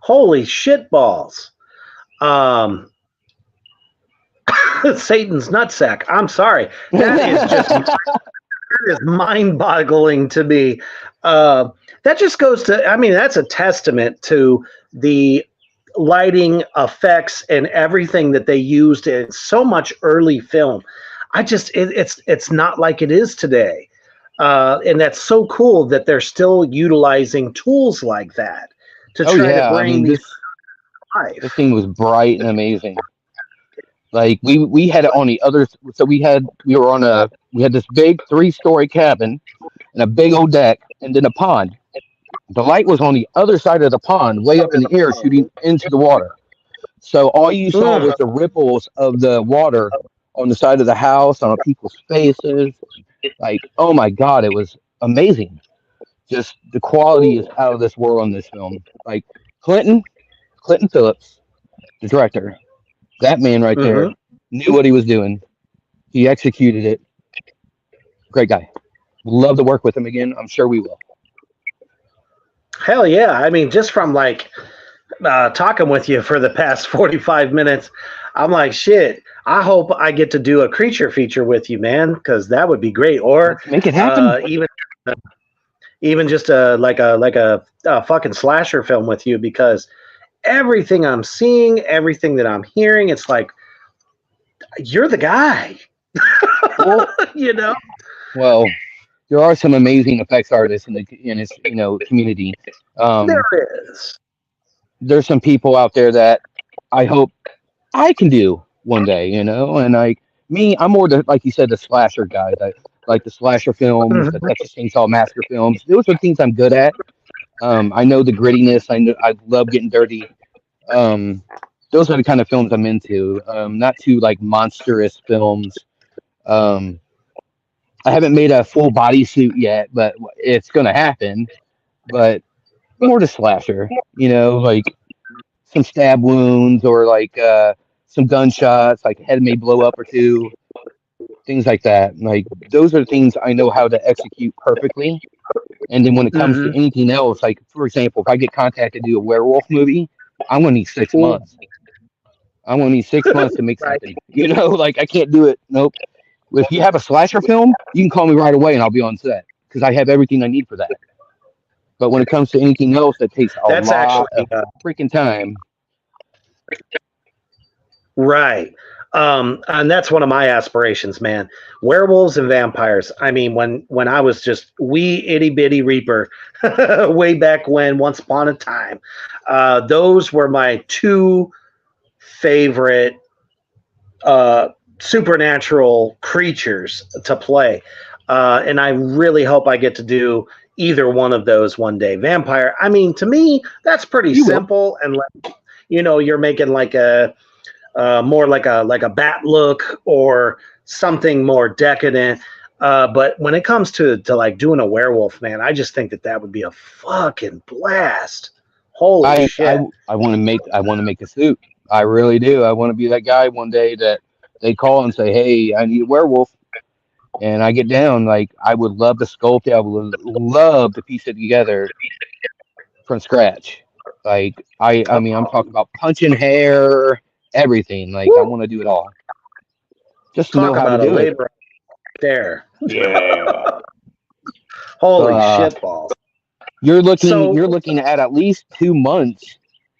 Holy shit balls. Satan's nutsack. I'm sorry. That is just that is mind-boggling to me. That just goes to, I mean, that's a testament to the lighting effects and everything that they used in so much early film. It's not like it is today. And that's so cool that they're still utilizing tools like that to try to bring these to life. This thing was bright and amazing. Like, we had it on the other, so we had this big 3-story cabin and a big old deck and then a pond. The light was on the other side of the pond, way up in the air, shooting into the water. So all you saw was the ripples of the water on the side of the house, on people's faces. Like, oh my God, it was amazing. Just the quality is out of this world on this film. Like, Clinton Phillips, the director, that man right there knew what he was doing. He executed it. Great guy. Love to work with him again. I'm sure we will. Hell yeah. I mean, just from talking with you for the past 45 minutes, I'm like, shit. I hope I get to do a creature feature with you, man, because that would be great. Or Let's make it happen. even just a fucking slasher film with you, because everything I'm seeing, everything that I'm hearing, it's like you're the guy. Well, You know? well, there are some amazing effects artists in this community. There Um, is. there's some people out there that I hope I can do one day, and like me, I'm more the like you said, the slasher guy. Like the slasher films, the Mhm. Texas Chainsaw Massacre films. Those are things I'm good at. I know the grittiness. I love getting dirty. Um, those are the kind of films I'm into. Not too like monstrous films. Um, I haven't made a full bodysuit yet, but it's gonna happen. But more to slasher, like some stab wounds or like some gunshots, like head may blow up or two, things like that. Like those are the things I know how to execute perfectly. And then when it comes to Mhm. anything else, like for example, if I get contacted to do a werewolf movie, I'm gonna need 6 months. I'm gonna need 6 months to make Right. something. Like I can't do it. Nope. If you have a slasher film, you can call me right away and I'll be on set because I have everything I need for that. But when it comes to anything else, that takes a That's actually lot of freaking time. right. And that's one of my aspirations, man. Werewolves and vampires. I mean, when I was just wee itty bitty reaper, way back when, once upon a time, those were my two favorite uh, supernatural creatures to play. And I really hope I get to do either one of those one day. Vampire. I mean, to me, that's pretty You will. simple, and like, you're making like a more like a bat look or something more decadent. But when it comes to like doing a werewolf, man, I just think that would be a fucking blast. Holy I I shit! I want to make a suit. I really do. I want to be that guy one day that they call and say, "Hey, I need a werewolf," and I get down. Like I would love to sculpt it. I would love to piece it together from scratch. Like I mean, I'm talking about punching hair, everything. Like I Woo! want to do it all, just to know Talk how to about a do it. labor there. Yeah. Holy Uh, shit balls. you're looking So, you're looking at least 2 months,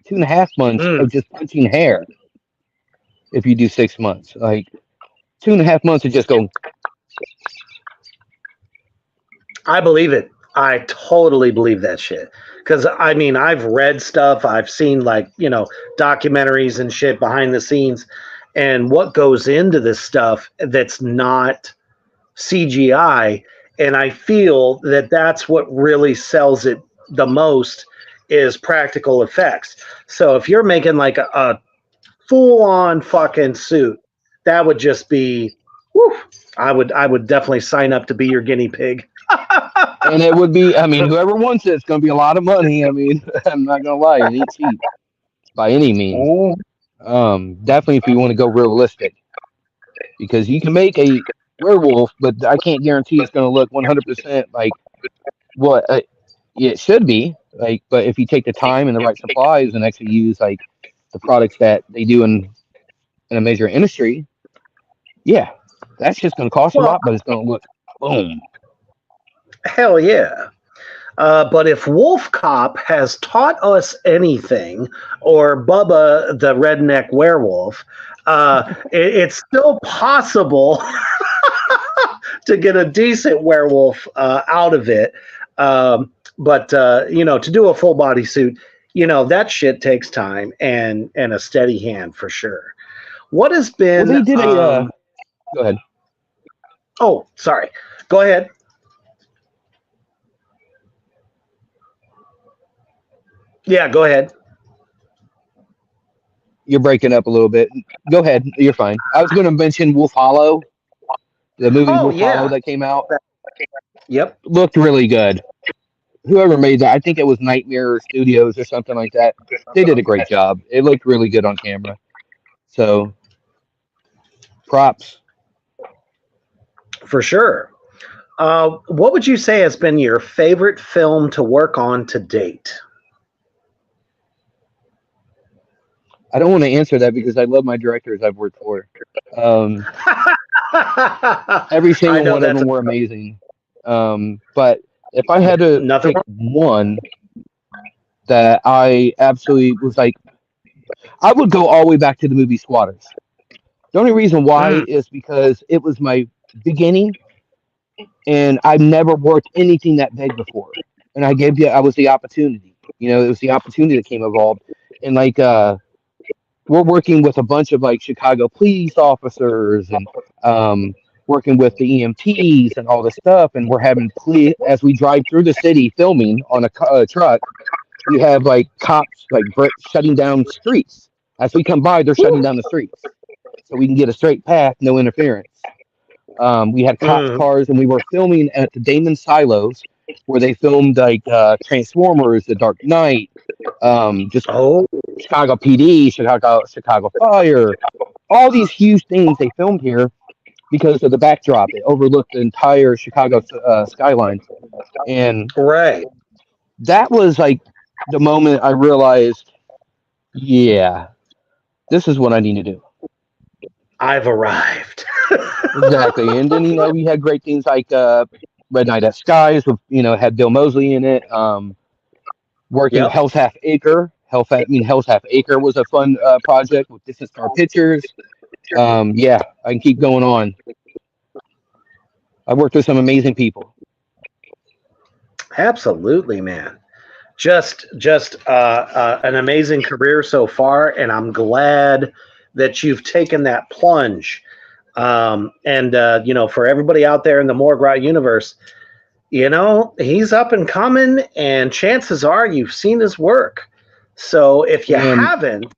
2.5 months mm, of just punching hair if you do 6 months. Like 2.5 months of just going. I believe it. I totally believe that shit. Because I mean, I've read stuff, I've seen like, documentaries and shit behind the scenes, and what goes into this stuff that's not CGI. And I feel that that's what really sells it the most is practical effects. So if you're making like a full on fucking suit, that would just be, whew, I would definitely sign up to be your guinea pig. And it would be, I mean, whoever wants it's going to be a lot of money. I mean, I'm not going to lie, it ain't cheap by any means. Oh, Definitely if you want to go realistic, because you can make a werewolf, but I can't guarantee it's going to look 100% like what it should be. Like, but if you take the time and the right supplies and actually use like the products that they do in a major industry, yeah, that's just going to cost a well, lot, but it's going to look boom. hell yeah. But if Wolf Cop has taught us anything, or Bubba the Redneck Werewolf, it's still possible to get a decent werewolf out of it. But to do a full body suit, that shit takes time and a steady hand for sure. What has Well, been? they did a. Go ahead. Oh, sorry. Go ahead. Yeah, go ahead. You're breaking up a little bit. Go ahead. You're fine. I was going to mention Wolf Hollow, the movie Oh Wolf Hollow yeah. that came out. Yep. Looked really good. Whoever made that, I think it was Nightmare Studios or something like that. They did a great job. It looked really good on camera. So props. For sure. What would you say has been your favorite film to work on to date? I don't want to answer that because I love my directors I've worked for. Um, every I single know one of that's them were amazing. But if I had to nothing. pick one that I absolutely was like, I would go all the way back to the movie Squatters. The only reason why Mm, is because it was my beginning, and I've never worked anything that big before. And I was the opportunity. It was the opportunity that came involved. And like, we're working with a bunch of like Chicago police officers and um, working with the EMTs and all this stuff. And we're having police as we drive through the city filming on a truck. We have like cops like shutting down streets. As we come by, they're shutting down the streets so we can get a straight path, no interference. We had cops mm. cars, and we were filming at the Damon Silos, where they filmed like Transformers, The Dark Knight, just Oh, Chicago PD, Chicago Fire, all these huge things they filmed here because of the backdrop. It overlooked the entire Chicago skyline, and right. that was like the moment I realized, yeah, this is what I need to do. I've arrived. Exactly. And then, we had great things like Red Night at Skies, with, had Bill Mosley in it. Working Yep. Hell's Half Acre. Hell's Half Acre was a fun project with Distant Star Pictures. Yeah, I can keep going on. I worked with some amazing people. Absolutely, man. Just an amazing career so far, and I'm glad that you've taken that plunge. And for everybody out there in the Morgrat universe, he's up and coming, and chances are you've seen his work. So if you And haven't,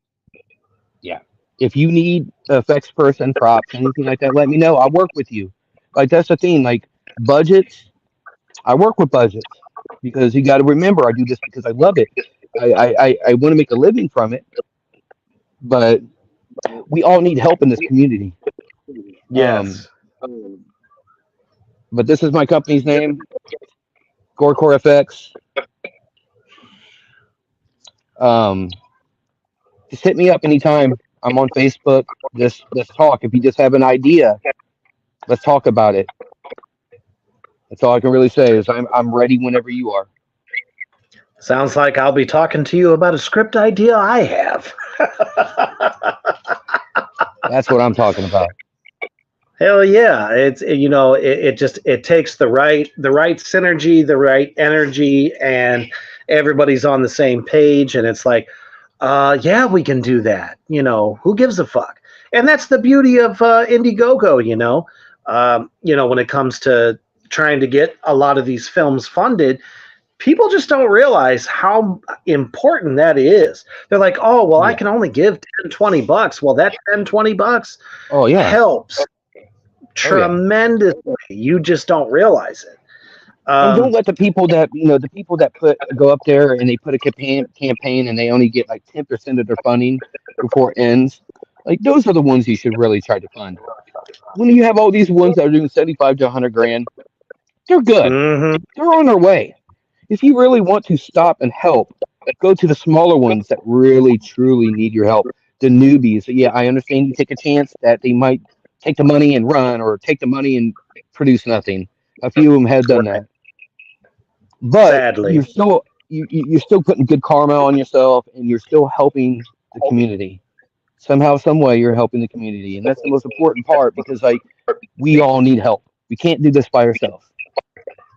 yeah, if you need effects person, props, anything like that, let me know. I'll work with you. Like, that's the thing. Like, budgets, I work with budgets because you got to remember, I do this because I love it. I want to make a living from it, but we all need help in this community. Um, yes, but this is my company's name, Gorecore FX. Um, just hit me up anytime. I'm on Facebook. Just let's talk. If you just have an idea, let's talk about it. That's all I can really say is I'm ready whenever you are. sounds like I'll be talking to you about a script idea I have. That's what I'm talking about. Hell yeah! It takes the right synergy, the right energy, and everybody's on the same page, and it's like, yeah, we can do that. Who gives a fuck? And that's the beauty of Indiegogo. When it comes to trying to get a lot of these films funded, people just don't realize how important that is. They're like, oh, well, I Yeah. can only give $10-20. Well, that $10-20 Oh yeah. helps Oh yeah. tremendously. You just don't realize it. And don't let the people that go up there and they put a campaign and they only get like 10% of their funding before it ends. Like, those are the ones you should really try to fund. When you have all these ones that are doing 75 to 100 grand, they're good. Mm-hmm. They're on their way. If you really want to stop and help, go to the smaller ones that really truly need your help. The newbies. Yeah, I understand you take a chance that they might take the money and run, or take the money and produce nothing. A few of them have done that, but Sadly. you're still putting good karma on yourself, and you're still helping the community. Somehow, some way, you're helping the community, and that's the most important part, because like, we all need help. We can't do this by ourselves.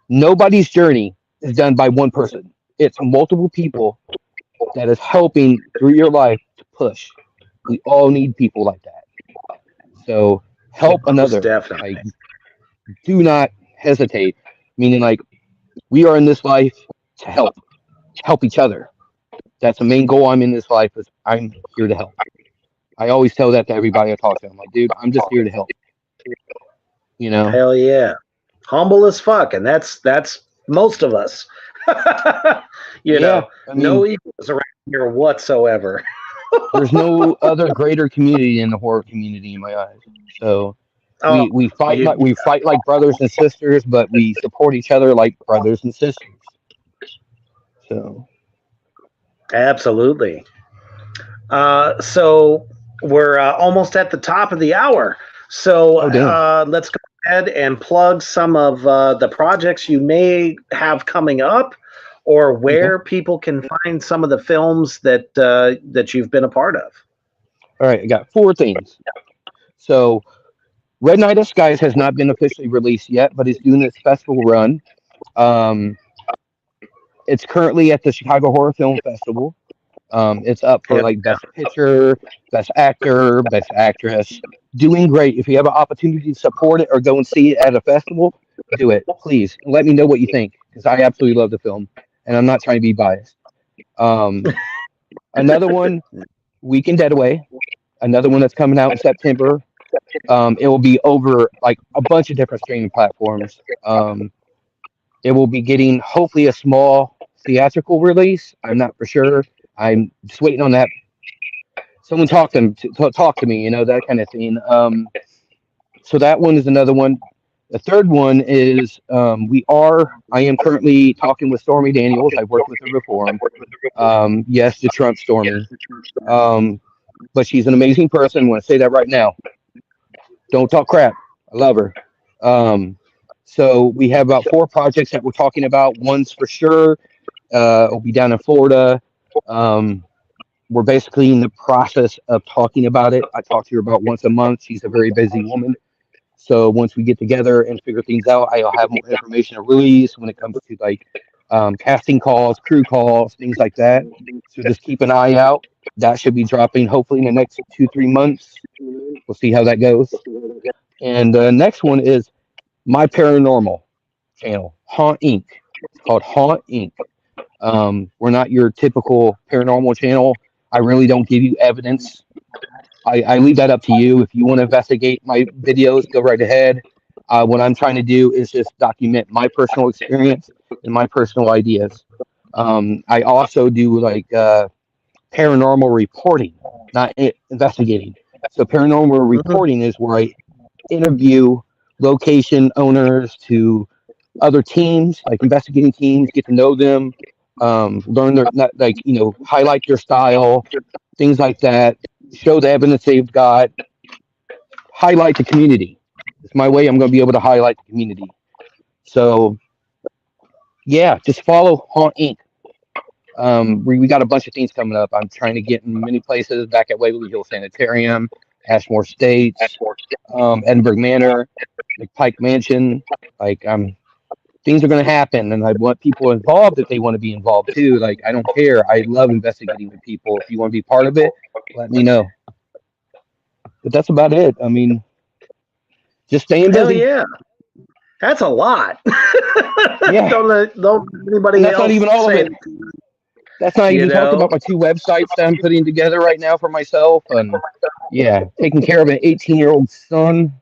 Nobody's journey is done by one person. It's multiple people that is helping through your life to push. We all need people like that. So help Most another. definitely. Like, do not hesitate. Meaning, like, we are in this life to help each other. That's the main goal. I'm in this life is I'm here to help. I always tell that to everybody I talk to. I'm like, dude, I'm just here to help. You know? Hell yeah. Humble as fuck, and that's most of us. Yeah. I No mean, egos around here whatsoever. there's no other greater community in the horror community in my eyes. So Oh, we fight like brothers and sisters, but we support each other like brothers and sisters. So absolutely. So we're almost at the top of the hour. So Oh, damn. let's go ahead and plug some of the projects you may have coming up, or Okay. where people can find some of the films that you've been a part of. All right. I got four things. So Red Night of Skies has not been officially released yet, but it's doing its festival run. Um, it's currently at the Chicago Horror Film Festival. It's up for Hell like Best Picture, Best Actor, Best Actress. Doing great. If you have an opportunity to support it or go and see it at a festival, do it, please. And let me know what you think, because I absolutely love the film, and I'm not trying to be biased. Um, Another one, Weekend Getaway. Another one that's coming out in September. It will be over like a bunch of different streaming platforms. It will be getting hopefully a small theatrical release. I'm not for sure. I'm just waiting on that. Someone talk to me, that kind of thing. So that one is another one. The third one is I am currently talking with Stormy Daniels. I've worked with her before. Yes, the Trump Stormy. Um, but she's an amazing person. I want to say that right now. Don't talk crap. I love her. Um, so we have about four projects that we're talking about. One's for sure. Will be down in Florida. Um, we're basically in the process of talking about it. I talk to her about once a month. She's a very busy woman. So once we get together and figure things out, I'll have more information to release when it comes to like casting calls, crew calls, things like that. So just keep an eye out. That should be dropping hopefully in the next 2-3 months. We'll see how that goes. And the next one is my paranormal channel, Haunt Inc. It's called Haunt Inc. We're not your typical paranormal channel. I really don't give you evidence. I leave that up to you. If you want to investigate my videos, go right ahead. What I'm trying to do is just document my personal experience and my personal ideas. I also do like paranormal reporting, not investigating. So paranormal Mhm. reporting is where I interview location owners to other teams, like investigating teams, get to know them, learn their not like highlight their style, things like that. Show the evidence they've got. Highlight the community. It's my way. I'm going to be able to highlight the community. So yeah, just follow Haunt Inc. We got a bunch of things coming up. I'm trying to get in many places back at Waverly Hill Sanitarium, Ashmore States, Edinburgh Manor, McPike Mansion. Like things are going to happen, and I want people involved if they want to be involved too. Like I don't care. I love investigating with people. If you want to be part of it, let me know. But that's about it. I mean, just staying Hell busy. yeah, that's a lot. Yeah, don't let and anybody that's not even else all of say it. it. That's not You even talking know, about my two websites that I'm putting together right now for myself, and yeah, taking care of an 18-year-old son.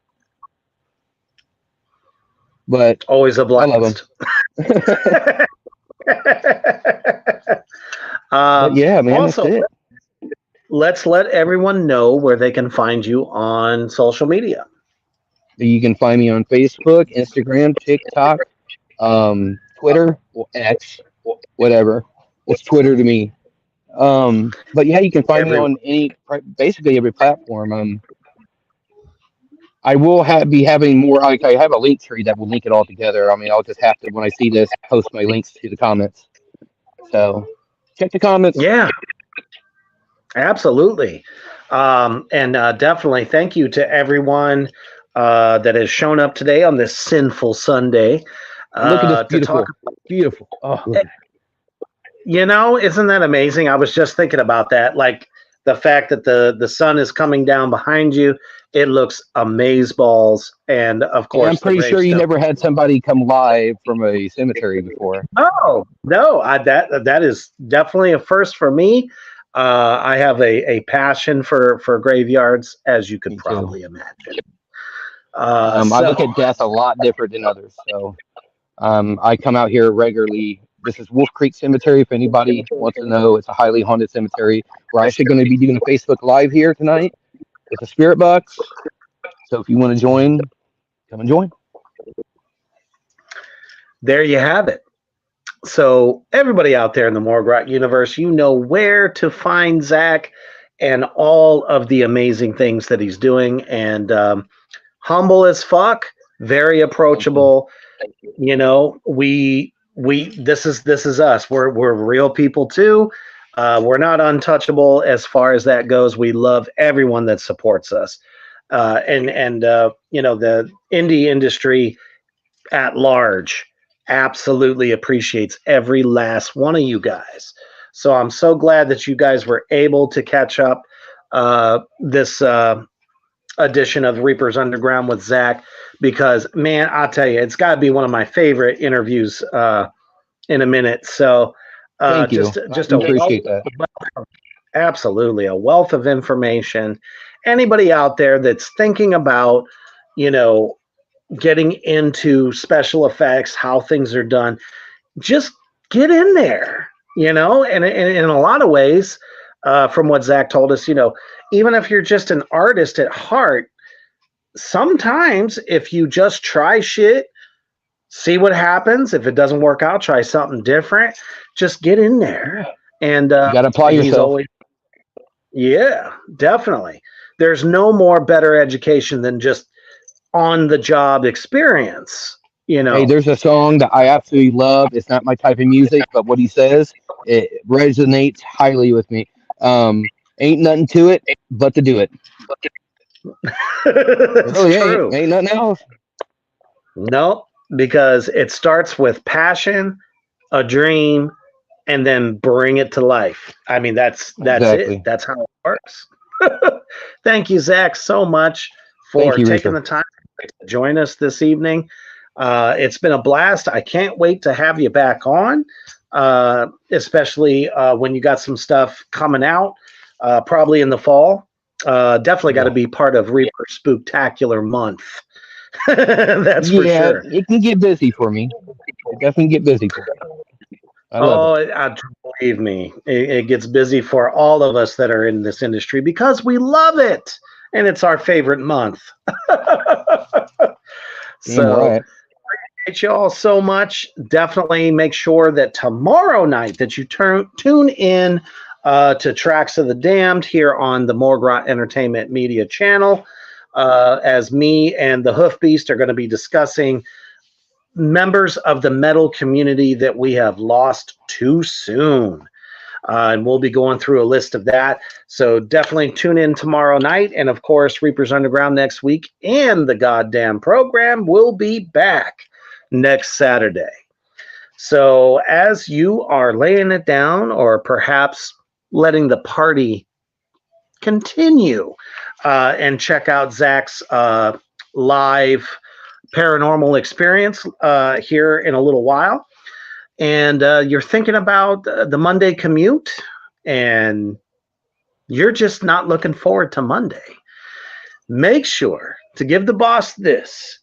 But always a I love him. blast. But yeah, man, that's Also, it. let's let everyone know where they can find you on social media. You can find me on Facebook, Instagram, TikTok, Twitter, or X, whatever. It's Twitter to me. But yeah, you can find me Everywhere. on basically every platform. I will be having more. Like I have a link tree that will link it all together. I mean, I'll just have to when I see this post my links to the comments. So check the comments. Yeah, absolutely. And definitely thank you to everyone that has shown up today on this sinful Sunday And look at this to talk. beautiful. Oh, look at Isn't that amazing? I was just thinking about that. Like the fact that the sun is coming down behind you, it looks amaze balls, and of and I'm course the pretty sure you gravestone. never had somebody come live from a cemetery before. Oh no, that is definitely a first for me. I have a passion for graveyards, as you could Me too. probably imagine. I look So at death a lot different than others. So I come out here regularly. This is Wolf Creek Cemetery. If anybody wants to know, it's a highly haunted cemetery. We're actually going to be doing a Facebook Live here tonight with the Spirit Box. So if you want to join, come and join. there you have it. So everybody out there in the Morgue Rock universe, you know where to find Zach. and all of the amazing things that he's doing. And humble as fuck, very Thank you. approachable. You know, we this is us. We're real people too. We're not untouchable as far as that goes. We love everyone that supports us, and you know, the indie industry at large absolutely appreciates every last one of you guys. So I'm so glad that you guys were able to catch up this edition of Reapers Underground with Zach, because man, I'll tell you, it's got to be one of my favorite interviews in a minute. So Thank you. just I a wealth, appreciate that. absolutely a wealth of information. Anybody out there that's thinking about, you know, getting into special effects, how things are done, just get in there, you know, and in a lot of ways, from what Zach told us, you know, even if you're just an artist at heart, sometimes if you just try shit, see what happens. If it doesn't work out, try something different. Just get in there. And You got to apply he's yourself. always, yeah, definitely. There's no more better education than just on the job experience, you Hey, know. there's a song that I absolutely love. It's not my type of music, but what he says, it resonates highly with me. Ain't nothing to it but to do it. It It's really ain't. true. Ain't nothing else. No, because it starts with passion, a dream, and then bring it to life. I mean, that's it. Exactly. That's how it works. Thank you, Zach, so much Thank for you, taking Reaper. the time to join us this evening. It's been a blast. I can't wait to have you back on, especially when you got some stuff coming out, probably in the fall. Definitely got to Yeah. be part of Reaper Spooktacular Month. That's for Yeah, sure. it can get busy for me. It definitely get busy for me. I love it. Oh, believe me, it gets busy for all of us that are in this industry because we love it, and it's our favorite month. Damn So, right. thank you all so much. Definitely make sure that tomorrow night that you tune in to Tracks of the Damned here on the Morgrot Entertainment Media channel, as me and the Hoof Beast are going to be discussing members of the metal community that we have lost too soon. And we'll be going through a list of that. So definitely tune in tomorrow night. And of course, Reapers Underground next week. And the goddamn program will be back next Saturday. So as you are laying it down, or perhaps letting the party continue, and check out Zach's live paranormal experience here in a little while, and you're thinking about the Monday commute, and you're just not looking forward to Monday, make sure to give the boss this,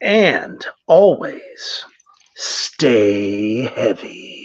and always stay heavy.